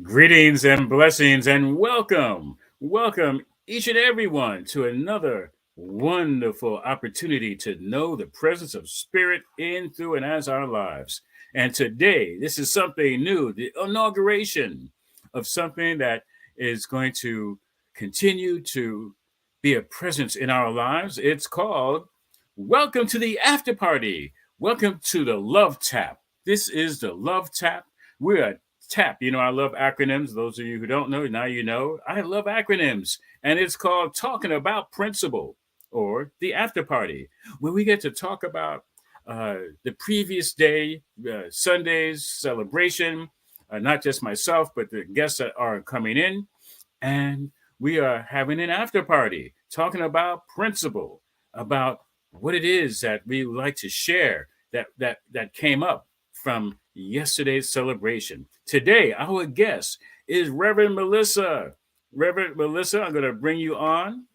Greetings and blessings and welcome. Welcome each and everyone to another wonderful opportunity to know the presence of Spirit in, through, and as our lives. And today, this is something new, the inauguration of something that is going to continue to be a presence in our lives. It's called Welcome to the After Party. Welcome to the Love Tap. This is the Love Tap. We're TAP. You know, I love acronyms. Those of you who don't know, now you know. I love acronyms. And it's called Talking About Principle or the After Party, where we get to talk about the previous day, Sunday's celebration, not just myself, but the guests that are coming in. And we are having an after party talking about principle, about what it is that we would like to share that came up from yesterday's celebration. Today, our guest is Reverend Melissa. Reverend Melissa, I'm going to bring you on.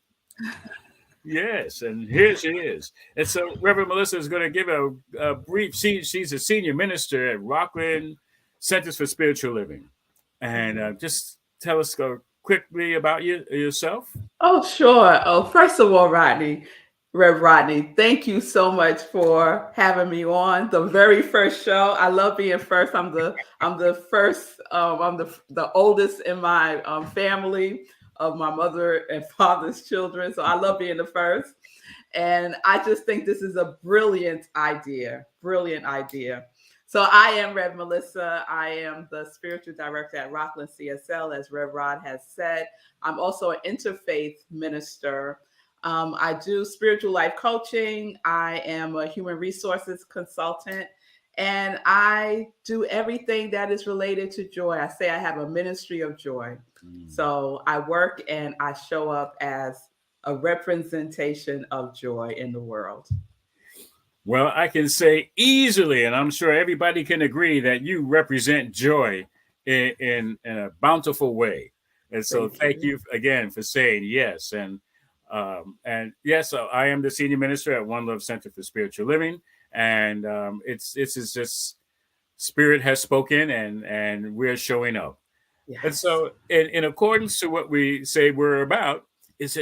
Yes, and here she is. And so Reverend Melissa is going to give a brief. She's a senior minister at Rockland Centers for Spiritual Living, and just tell us quickly about yourself. Oh, sure. Oh, first of all, Rev Rodney, thank you so much for having me on the very first show. I love being first. I'm the first. I'm the oldest in my family of my mother and father's children. So I love being the first. And I just think this is a brilliant idea. Brilliant idea. So I am Rev Melissa. I am the spiritual director at Rockland CSL, as Rev Rod has said. I'm also an interfaith minister. I do spiritual life coaching. I am a human resources consultant. And I do everything that is related to joy. I say I have a ministry of joy. Mm. So I work and I show up as a representation of joy in the world. Well, I can say easily, and I'm sure everybody can agree that you represent joy in a bountiful way. And so, Thank thank you. you again for saying yes. And yes, so I am the senior minister at One Love Center for Spiritual Living, and it's just Spirit has spoken, and we're showing up. And Yes. so, in accordance to what we say we're about, it's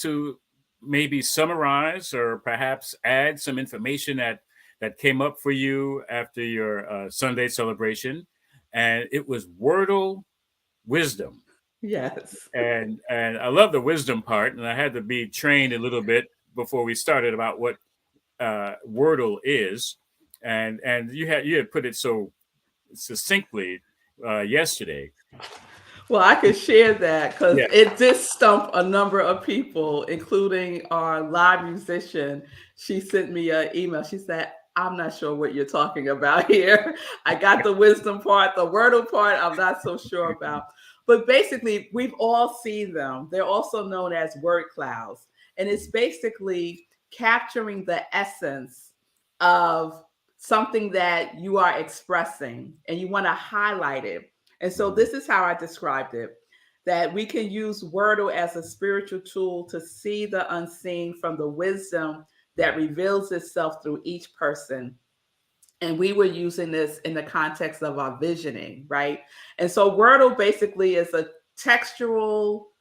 to maybe summarize or perhaps add some information that came up for you after your Sunday celebration, and it was Wordle wisdom. Yes. And I love the wisdom part, and I had to be trained a little bit before we started about what Wordle is, and you had put it so succinctly yesterday. Well, I could share that because Yeah. it did stump a number of people, including our live musician. She sent me an email. She said, I'm not sure what you're talking about here. I got the wisdom part, the wordle part, I'm not so sure about. But basically, we've all seen them. They're also known as word clouds. And it's basically capturing the essence of something that you are expressing and you want to highlight it. And so Mhm. this is how I described it, that we can use Wordle as a spiritual tool to see the unseen from the wisdom that reveals itself through each person. And we were using this in the context of our visioning, right? And so Wordle basically is a textual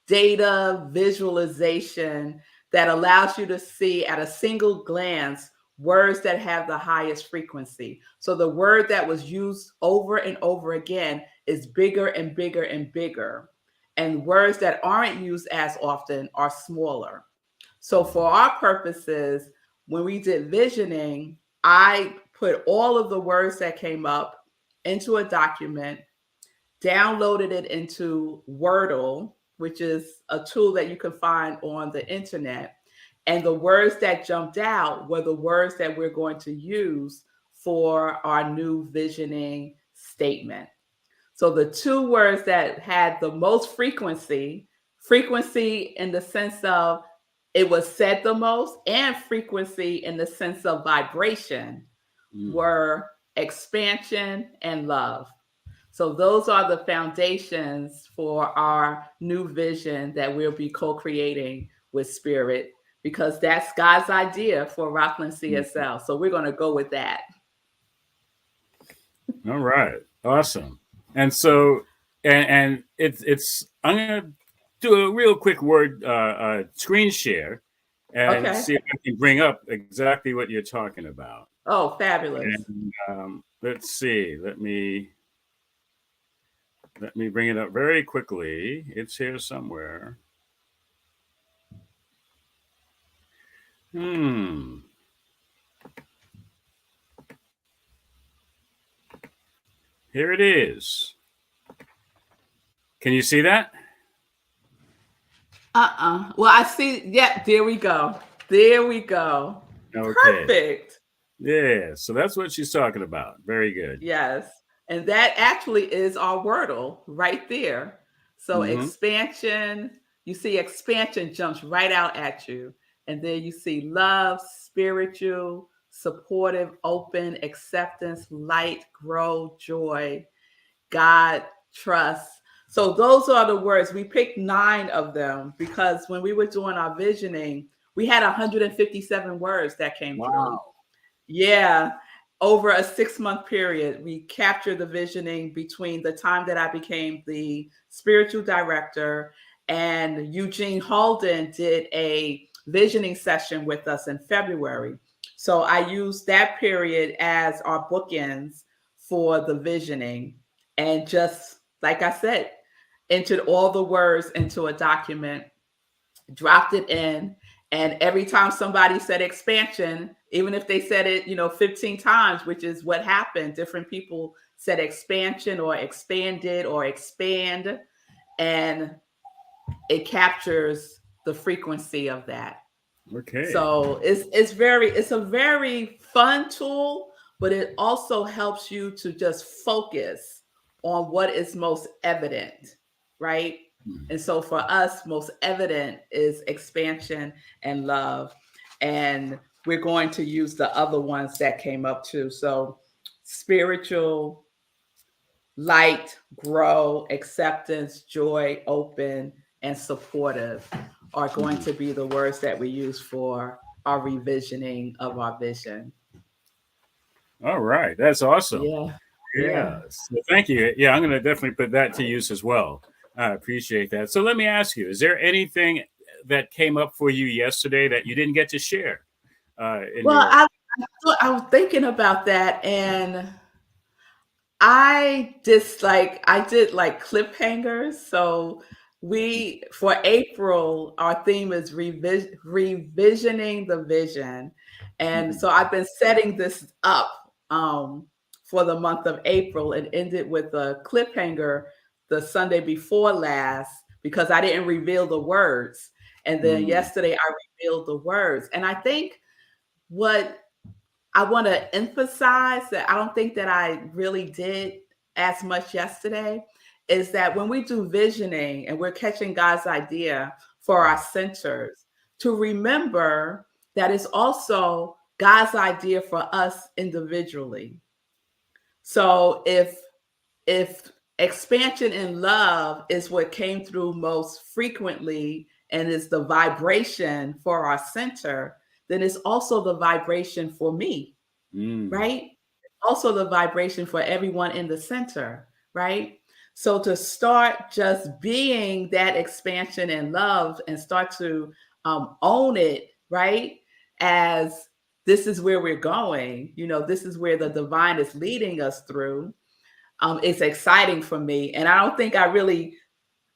data visualization that allows you to see at a single glance words that have the highest frequency. So the word that was used over and over again is bigger and bigger and bigger. And words that aren't used as often are smaller. So for our purposes, when we did visioning, I put all of the words that came up into a document, downloaded it into Wordle, which is a tool that you can find on the internet. And the words that jumped out were the words that we're going to use for our new visioning statement. So the two words that had the most frequency, frequency in the sense of it was said the most, and frequency in the sense of vibration, Mm. were expansion and love. So those are the foundations for our new vision that we'll be co-creating with Spirit because that's God's idea for Rockland Mhm. CSL. So we're going to go with that. All right. Awesome. And so, and it's I'm gonna do a real quick word screen share and Okay. see if I can bring up exactly what you're talking about. Oh, fabulous. And let's see. Let me bring it up very quickly. It's here somewhere. Hmm. Here it is. Can you see that? Well, I see. Yeah, there we go. There we go. Okay. Perfect. Yeah. So that's what she's talking about. Very good. Yes. And that actually is our wordle right there. So Mm-hmm. expansion, you see expansion jumps right out at you. And then you see love, spiritual, supportive, open, acceptance, light, grow, joy, God, trust. So those are the words. We picked 9 of them because when we were doing our visioning, we had 157 words that came through. Wow. Yeah. Over a 6-month period, we captured the visioning between the time that I became the spiritual director and Eugene Halden did a visioning session with us in February. So I used that period as our bookends for the visioning and just, like I said, entered all the words into a document, dropped it in, and every time somebody said expansion, even if they said it 15 times, which is what happened, different people said expansion or expanded or expand, and it captures the frequency of that. Okay. So it's a very fun tool, but it also helps you to just focus on what is most evident, right? And so for us, most evident is expansion and love. And we're going to use the other ones that came up too. So spiritual, light, grow, acceptance, joy, open, and supportive are going Mhm. to be the words that we use for our revisioning of our vision. All right. That's awesome. Yeah. Yeah. Yeah. So thank you. Yeah, I'm going to definitely put that to use as well. I appreciate that. So let me ask you: is there anything that came up for you yesterday that you didn't get to share in Well, your? I was thinking about that, and I did like cliffhangers. So we for April, our theme is revisioning the vision. And Mhm. so I've been setting this up for the month of April and ended with a cliffhanger the Sunday before last because I didn't reveal the words. And then Mm. yesterday I revealed the words. And I think what I want to emphasize that I don't think that I really did as much yesterday is that when we do visioning and we're catching God's idea for our centers, to remember that it's also God's idea for us individually. So if expansion in love is what came through most frequently and is the vibration for our center, then it's also the vibration for me, Mm. right? Also the vibration for everyone in the center, right? So to start just being that expansion and love and start to own it, right? As this is where we're going, this is where the divine is leading us through. It's exciting for me. And I don't think I really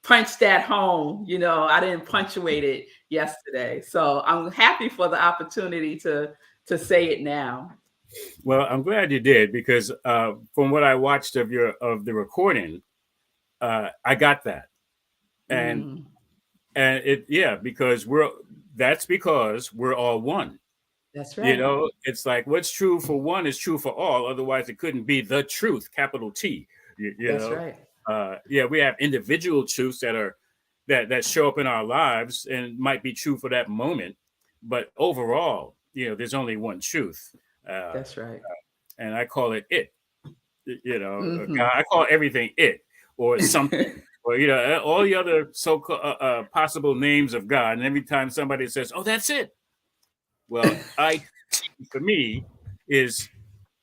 punched that home. I didn't punctuate it yesterday. So I'm happy for the opportunity to say it now. Well, I'm glad you did because from what I watched of the recording, I got that, and Mm, it yeah because we're all one. that's You right. know, it's like what's true for one is true for all. Otherwise, it couldn't be the truth, capital T. You That's know, right. yeah, we have individual truths that show up in our lives and might be true for that moment, but overall, there's only one truth, uh, That's right. and I call it it. Hmm. God, I call everything it or something. Or all the other so-called possible names of God, and every time somebody says, "Oh, that's it," well, I for me is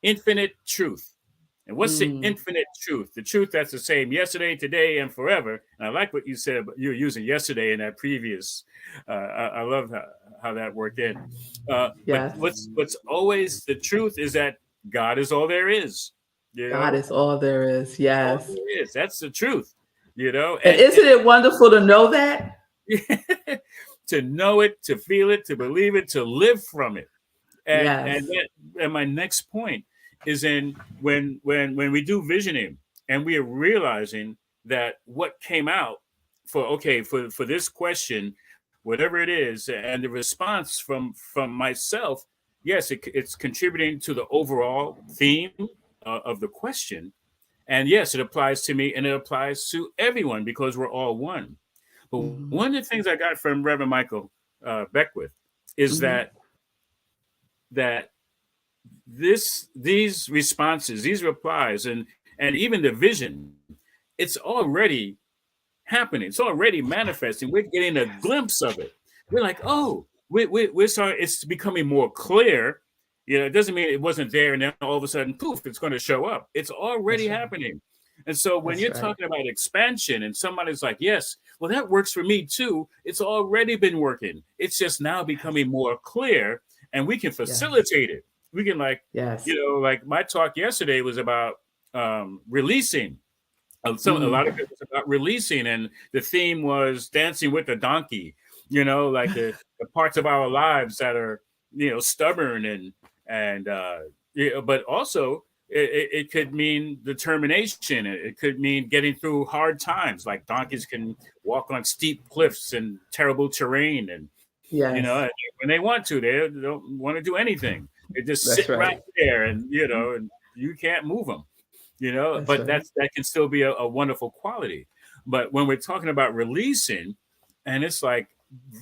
infinite truth. And what's the Mm. infinite truth? The truth that's the same yesterday, today, and forever. And I like what you said, but you're using yesterday in that previous. I love how that worked in. But Yes. what's always the truth is that God is all there is. You God know, is all there is. it's all Yes. there is. That's the truth. You know, And isn't it wonderful to know that? to know it, to feel it, to believe it, to live from it. Yes. And my next point is in when we do visioning and we are realizing that what came out for this question, whatever it is, and the response from myself, yes, it's contributing to the overall theme of the question, and yes, it applies to me and it applies to everyone because we're all one. But one of Hmm. the things I got from Reverend Michael Beckwith is Hmm. that these responses, these replies, and even the vision, it's already happening. It's already manifesting. We're getting a Yes. glimpse of it. We're like, Yes. oh, we're sorry. It's becoming more clear. It doesn't mean it wasn't there, and then all of a sudden, poof, it's going to show up. It's already That's right. happening. And so when That's you're right. talking about expansion, and somebody's like, yes, well, that works for me too. It's already been working. It's just now Yes. becoming more clear, and we can Yes. facilitate it. We can Yes. like my talk yesterday was about releasing a Mm. lot of it was about releasing, and the theme was dancing with the donkey. Like the parts of our lives that are stubborn and but also it could mean determination. It could mean getting through hard times. Like donkeys can walk on steep cliffs and terrible terrain, and Yes. when they want to, they don't want to do anything. They just That's sit right right. there, and you can't move them. That's But right. that can still be a wonderful quality. But when we're talking about releasing, and it's like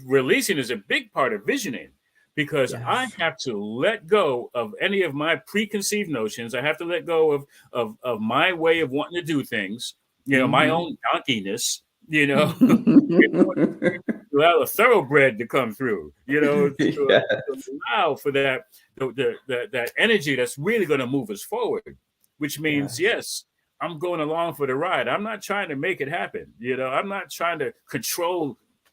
releasing is a big part of visioning, because I Yes. have to let go of any of my preconceived notions. I have to let go of my way of wanting to do things, my Hmm. own donkeyness, to allow a thoroughbred to come through, to Yes. allow for that energy that's really going to move us forward, which means, Yes. yes, I'm going along for the ride. I'm not trying to make it happen. I'm not trying to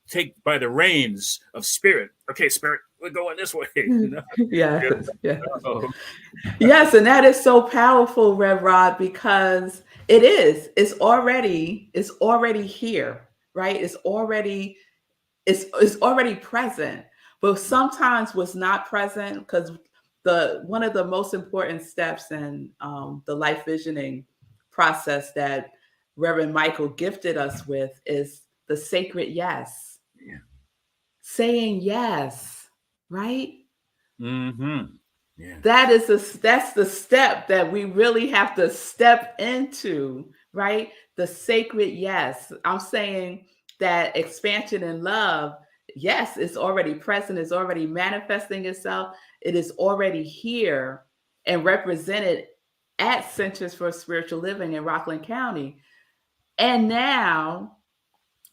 take by the reins of spirit. Okay, spirit, we're going this way. No, Yes. Yes. no. Yes, and that is so powerful, Rev Rod, because it is. It's already here, right? It's already present. But sometimes what's not present, because the one of the most important steps in the life visioning process that Reverend Michael gifted us with is the sacred yes. Yeah. Saying yes, right? Mm-hmm. Yeah. That's the step that we really have to step into, right? The sacred yes. I'm saying that expansion in love, yes, it's already present, it's already manifesting itself, it is already here and represented at Centers for Spiritual Living in Rockland County. And now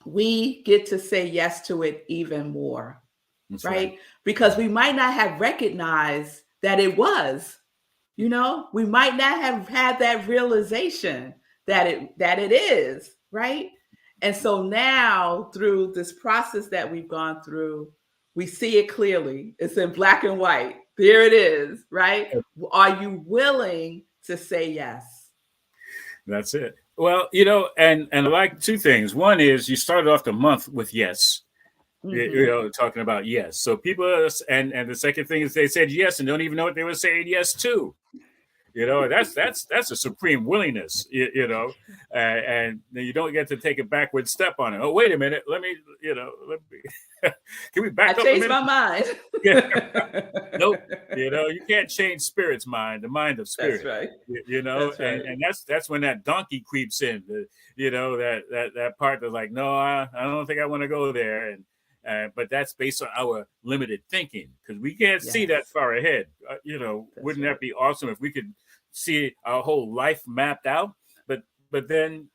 we get to say yes to it even more, That's right. right? Because we might not have recognized that it was, we might not have had that realization that it is, right? And so now through this process that we've gone through, we see it clearly. It's in black and white. There it is, right? Are you willing to say yes? That's it. Well, and I like two things. One is you started off the month with yes. Mm-hmm. Talking about yes. So people and the second thing is they said yes and don't even know what they were saying yes to. That's a supreme willingness. And you don't get to take a backward step on it. Oh, wait a minute. Let me. Can we I back up a changed minute? my mind. Yeah. Nope. You can't change spirit's mind, the mind of That's spirit. right. And, That's right. and that's when that donkey creeps in. That part that's like, no, I don't think I want to go there. But that's based on our limited thinking because we can't see that Yes. far ahead. That's Wouldn't that right. be awesome if we could see our whole life mapped out? But then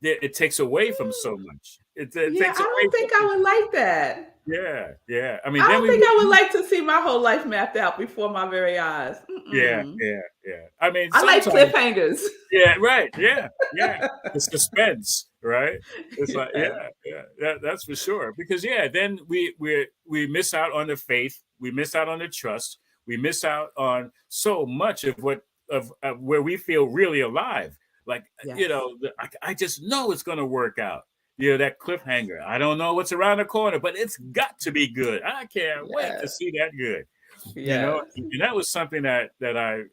it takes away from so much. It Yeah, takes I away don't think I from would like that. Yeah. I I mean, then don't we think would, I would like to see my whole life mapped out before my very eyes. yeah, Mm-mm. yeah, yeah. I mean, I like sometimes, cliffhangers. yeah, right, yeah. The suspense, right? It's like, Yes. that's for sure. Because yeah, then we miss out on the faith, we miss out on the trust, we miss out on so much of what of where we feel really alive. Like Yes. I just know it's going to work out. That cliffhanger. I don't know what's around the corner, but it's got to be good. I can't wait to Yes. see that good. Yes. And that was something that I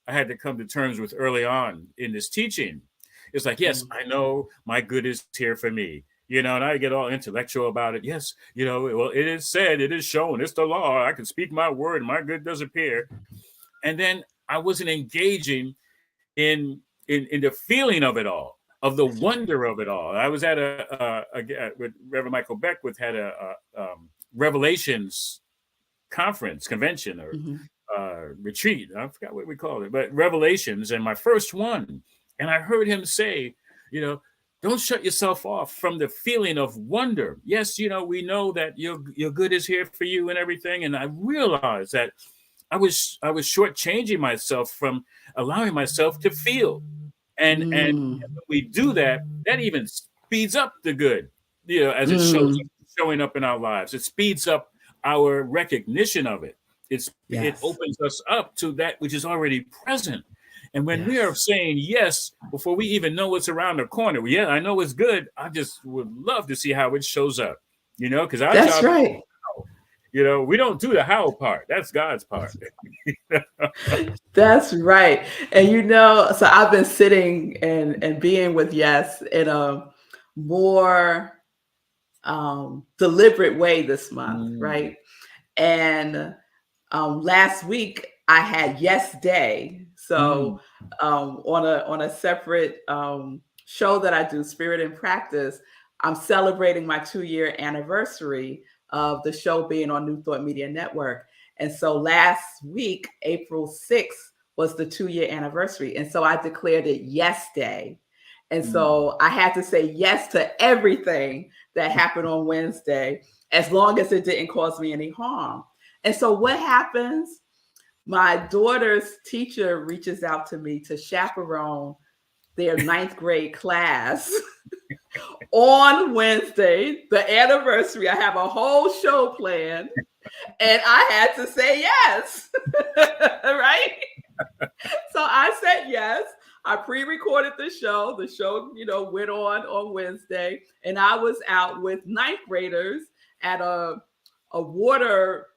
had to come to terms with early on in this teaching. It's like, yes, Mm. I know my good is here for me. And I get all intellectual about it. Yes, well, it is said, it is shown, it's the law. I can speak my word, and my good does appear. And then I wasn't engaging in the feeling of it all, of the That's right. wonder of it all. I was at with Reverend Michael Beckwith had a Revelations convention, or Mm-hmm. retreat. I forgot what we called it, but Revelations, and my first one. And I heard him say, you know, don't shut yourself off from the feeling of wonder. Yes, we know that your good is here for you and everything. And I realized that I was shortchanging myself from allowing myself to feel. And Mm. when we do that, that even speeds up the good, as it Mm. showing up in our lives. It speeds up our recognition of it. It Yes. opens us up to that which is already present. And when we are Yes. saying yes before we even know what's around the corner, well, yeah, I know it's good. I just would love to see how it shows up. Because our That's job, right. we don't do the how part. That's God's part. That's right. And so I've been sitting and being with Yes in a more deliberate way this month, Mm, right? And last week I had Yes Day. mm, So on a separate show that I do, Spirit in Practice, I'm celebrating my 2-year anniversary of the show being on New Thought Media Network. And so last week, April 6th, was the 2-year anniversary. And so I declared it Yes Day. And mm. so I had to say yes to everything that happened on Wednesday, as long as it didn't cause me any harm. And so what happens? My daughter's teacher reaches out to me to chaperone their ninth grade class on Wednesday, the anniversary. I have a whole show planned, and I had to say yes. Right? So I said yes. I pre-recorded the show. The show, went on Wednesday, and I was out with ninth graders at a water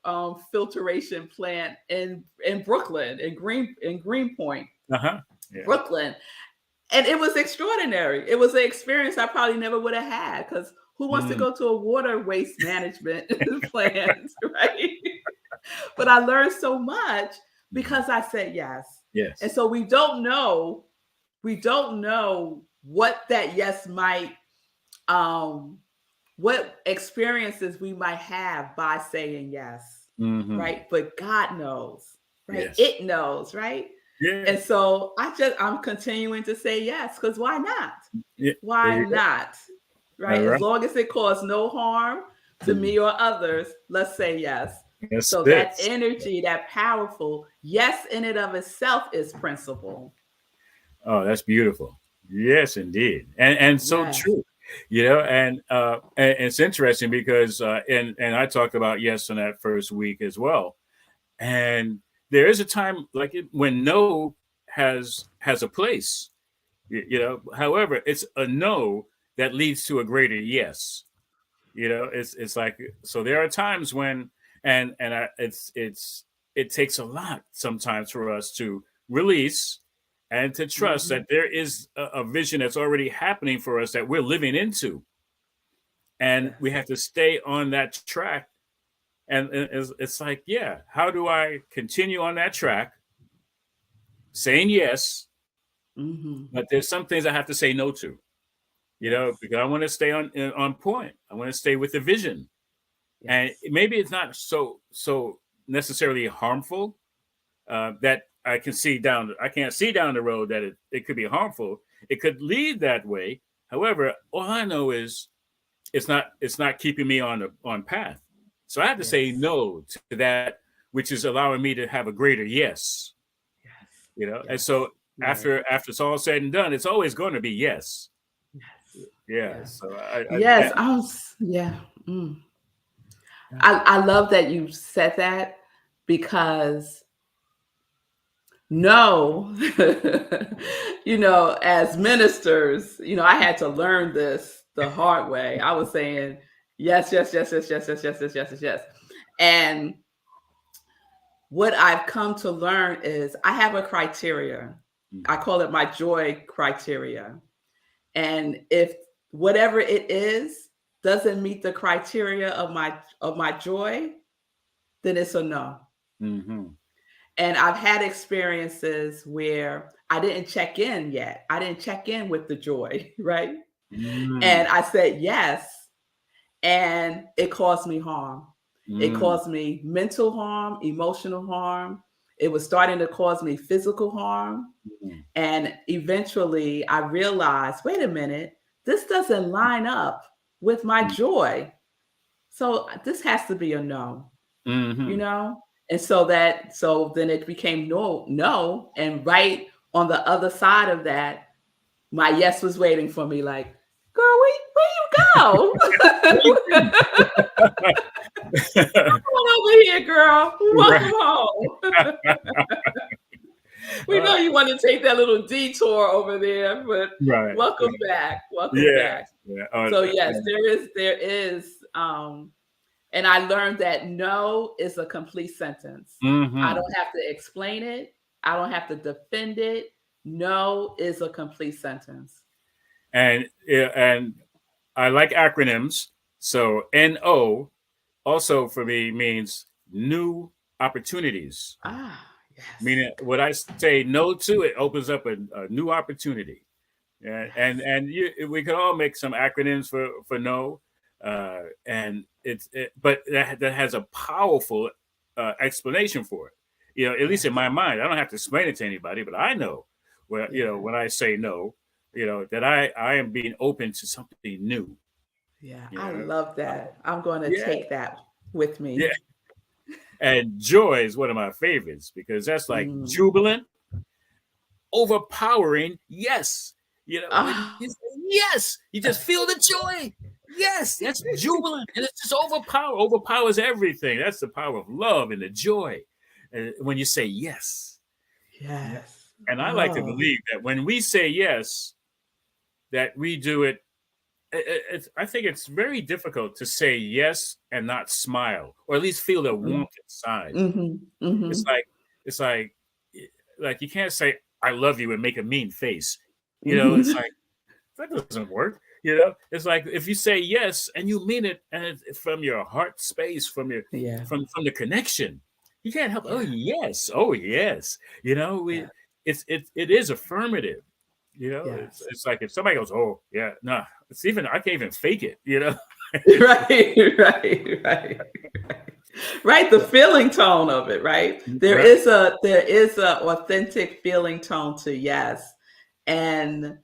filtration plant in Brooklyn, in Greenpoint, Uh-huh. Yeah. Brooklyn, and it was extraordinary. It was an experience I probably never would have had, because who wants to Mm. go to a water waste management plant, right? But I learned so much Mhm. because I said yes. And Yes. so we don't know what that yes might um what experiences we might have by saying yes, Hmm. right? But God knows, right? Yes. It knows, right? Yeah. And so I'm continuing to say yes, because why not? Yeah. There Why you go. not? All Right? As right. long as it causes no harm to Mm. me or others, let's say yes. That's So it. that energy, that powerful yes in and of itself is principle. Oh, that's beautiful. Yes, indeed, and so Yes. true. And it's interesting because and I talked about yes in that first week as well. And there is a time like when no has a place. However, it's a no that leads to a greater yes. It's like, so there are times when, it takes a lot sometimes for us to release and to trust Hmm. that there is a vision that's already happening for us that we're living into, and we Yes. have to stay on that track. And it's like, yeah, how do I continue on that track saying yes, Hmm. but there's some things I have to say no to, Yes. because I want to stay on point. I want to stay with the vision. And Yes. maybe it's not so necessarily harmful, that I can't see down the road that it could be harmful. It could lead that way. However, all I know is it's not keeping me on path. So I have to say Yes. no to that, which is allowing me to have a greater yes. Yes. And Yes. so Yes. after it's all said and done, it's always going to be yes. Yes. Yeah. Yeah. So Yes. Yeah. Mm. I love that you said that because no, as ministers, I had to learn this the hard way. I was saying yes, yes, yes, yes, yes, yes, yes, yes, yes, yes, yes. And what I've come to learn is I have a criteria. I call it my joy criteria. And if whatever it is doesn't meet the criteria of my joy, then it's a no. mm-hmm. And I've had experiences where I didn't check in yet. I didn't check in with the joy, right? And Mm, I said yes, and it caused me harm. It mm, caused me mental harm, emotional harm. It was starting to cause me physical harm. mm, And eventually I realized, wait a minute, this doesn't line up with my mm, joy. So this has to be a no, you mm-hmm. know? And so then it became no. And right on the other side of that, my yes was waiting for me, like, girl, where you What do you go? think? Come on over here, girl. Welcome Right. home. We Uh, know you want to take that little detour over there, but right. welcome back. Welcome Yeah. back. Yeah. So yes, there is, and I learned that no is a complete sentence. I mm-hmm. don't have to explain it. I don't have to defend it. No is a complete sentence. And I like acronyms. So NO also for me means new opportunities. Ah, yes, Meaning, what I say no to, it opens up a new opportunity. Yeah, yes, we could all make some acronyms for no, and but that has a powerful explanation for it. At least in yes, my mind, I don't have to explain it to anybody, but I know where yeah, when I say no, that I am being open to something new. yeah. You I know, love that. I'm going to yeah, take that with yeah. me. And joy is one of my favorites because that's like Mm. jubilant, overpowering. Yes, when you Ah, say yes, you just feel the joy. Yes, that's jubilant, and it's just overpowers everything. That's the power of love and the joy. And when you say yes, yeah. yes. And I like to Oh, believe that when we say yes, that we do it. I think it's very difficult to say yes and not smile, or at least feel the mm, warmth inside. mhm, It's mhm, like it's like you can't say I love you and make a mean face. It's mhm. like that doesn't work. It's like if you say yes and you mean it, and it's from your heart space, Yeah, from the connection, you can't help. Oh yeah, yes, oh yes. yeah, It is affirmative. yes. It's like if somebody goes, oh yeah, nah. It's even I can't even fake it. Right, right, right. Right, the feeling tone of it, right? There Right. is a authentic feeling tone to yes. And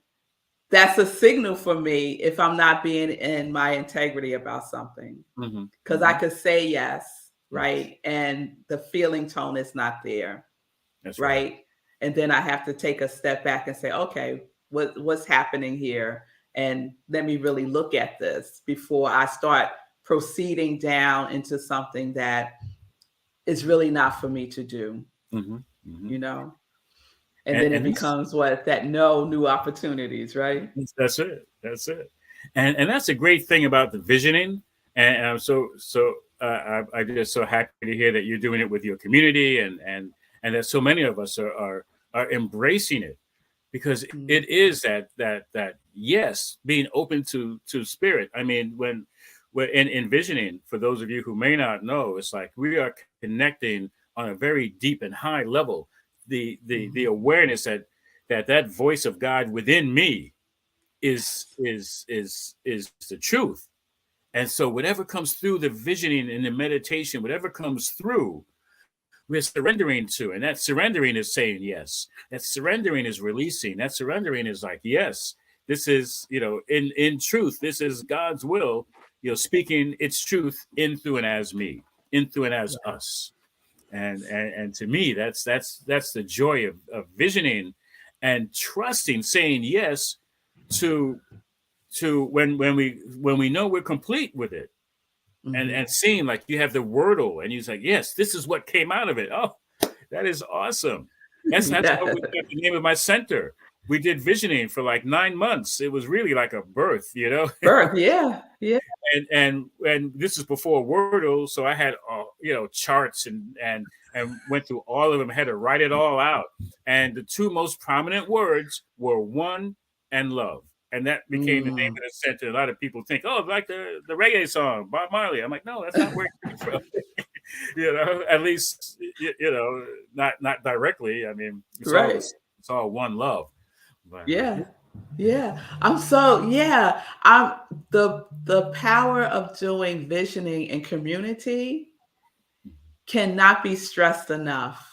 that's a signal for me if I'm not being in my integrity about something. Mm-hmm. Because I Mm-hmm. could say yes, Yes, right? And the feeling tone is not there, that's right. right? And then I have to take a step back and say, okay, what's happening here? And let me really look at this before I start proceeding down into something that is really not for me to do, Mm-hmm. Mm-hmm. you know? And And then it and this becomes what that no new opportunities, right? That's it. That's it. And that's a great thing about the visioning. And I'm I'm just so happy to hear that you're doing it with your community, and that so many of us are embracing it, because Mm, it is that yes, being open to spirit. I mean, when we're in visioning, for those of you who may not know, it's like we are connecting on a very deep and high level. The mhm. awareness that voice of God within me is Yes. is the truth. And so whatever comes through the visioning and the meditation, whatever comes through, we're surrendering to. And that surrendering is saying yes. That surrendering is releasing. That surrendering is like, yes, this is, in truth, this is God's will. speaking its truth in, through, and as me, in, through, and as Yeah. us. And to me, that's the joy of visioning and trusting, saying yes to when we know we're complete with it, and Mhm. seeing like you have the wordle, and you're like, yes, this is what came out of it. Oh, that is awesome. That's what we Yeah. got the name of my center. We did visioning for like 9 months. It was really like a birth. Birth. Yeah. Yeah. And this is before Wordle, so I had charts and went through all of them. Had to write it all out. And the two most prominent words were one and love, and that became the name Mm. of the center. A lot of people think, oh, like the reggae song Bob Marley. I'm like, no, that's not where it came from. At least not directly. I mean, Right. it's all one love. But Yeah. Yeah. I'm the power of doing visioning in community cannot be stressed enough.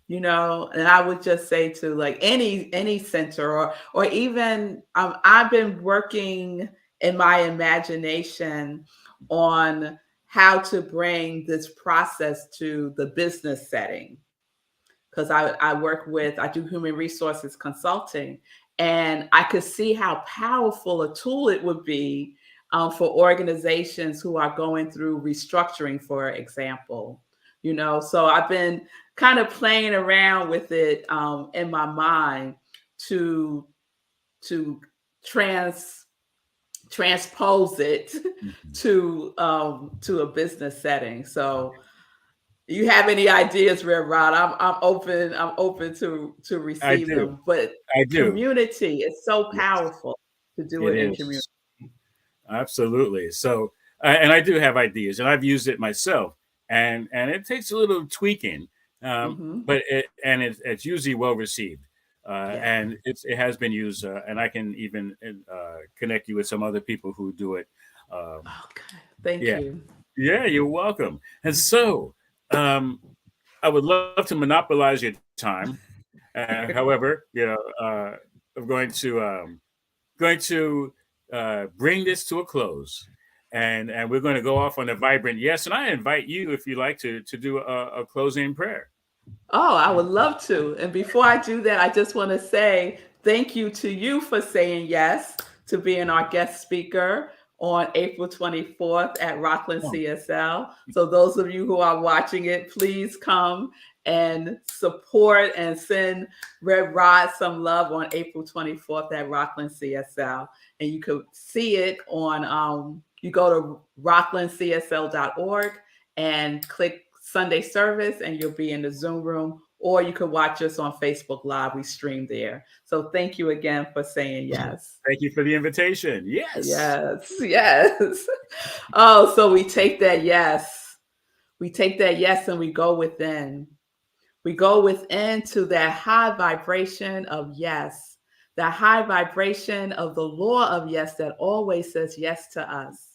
And I would just say to like any center or even I've been working in my imagination on how to bring this process to the business setting, because I do human resources consulting, and I could see how powerful a tool it would be for organizations who are going through restructuring, for example. So I've been kind of playing around with it in my mind to to trans transpose it mhm. to a business setting. So you have any ideas, Red Rod? I'm open. I'm open to I receive do. them. But I do. community is so Yes, powerful to do it it in community. is. Absolutely. So, and I do have ideas, and I've used it myself, and it takes a little tweaking, Hmm. but it's usually well received, Yeah. and it has been used, and I can even connect you with some other people who do it. Um, Okay. Thank yeah, you. yeah, you're welcome. And so, um, I would love to monopolize your time. However, I'm going to bring this to a close, and we're going to go off on a vibrant yes. And I invite you, if you like, to do a closing prayer. Oh, I would love to. And before I do that, I just want to say thank you to you for saying yes to being our guest speaker on April 24th at Rockland Oh, CSL. So, those of you who are watching it, please come and support and send Red Rod some love on April 24th at Rockland CSL. And you could see it you go to rocklandcsl.org and click Sunday service, and you'll be in the Zoom room, or you could watch us on Facebook Live. We stream there. So thank you again for saying yes. thank you for the invitation. Yes. Yes, yes. Oh, so we take that yes. We take that yes and we go within. We go within to that high vibration of yes, that high vibration of the law of yes that always says yes to us.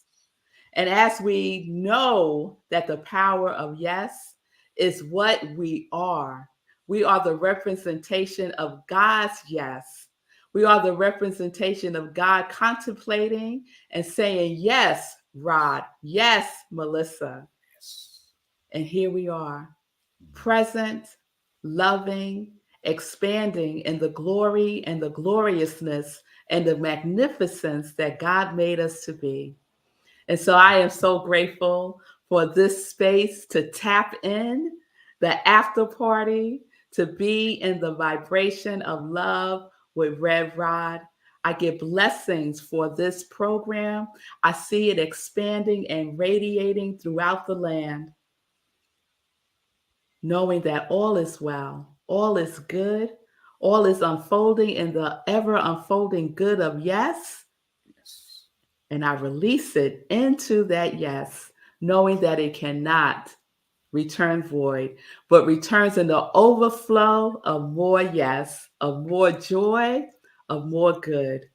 And as we know that the power of yes is what we are the representation of God's yes. We are the representation of God contemplating and saying, yes, Rod, yes, Melissa. Yes. And here we are, present, loving, expanding in the glory and the gloriousness and the magnificence that God made us to be. And so I am so grateful for this space to tap in, the after party, to be in the vibration of love with Red Rod. I get blessings for this program. I see it expanding and radiating throughout the land, knowing that all is well, all is good, all is unfolding in the ever unfolding good of yes. Yes. And I release it into that yes, knowing that it cannot return void, but returns in the overflow of more yes, of more joy, of more good.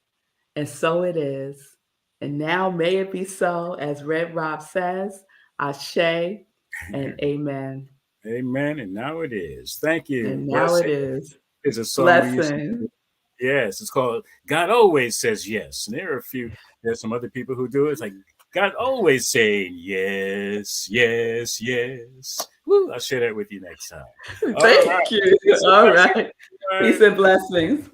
And so it is. And now may it be so, as Red Rob says, Ashe and amen. Amen. And now it is. Thank you. And now Yes, it is. it's a song we used to Blessing. do. Yes, it's called God Always Says Yes. And there's some other people who do it. It's like God always saying yes, yes, yes. Woo, I'll share that with you next time. All right. Thank you. Peace and All blessings, right. Peace everyone. and blessings.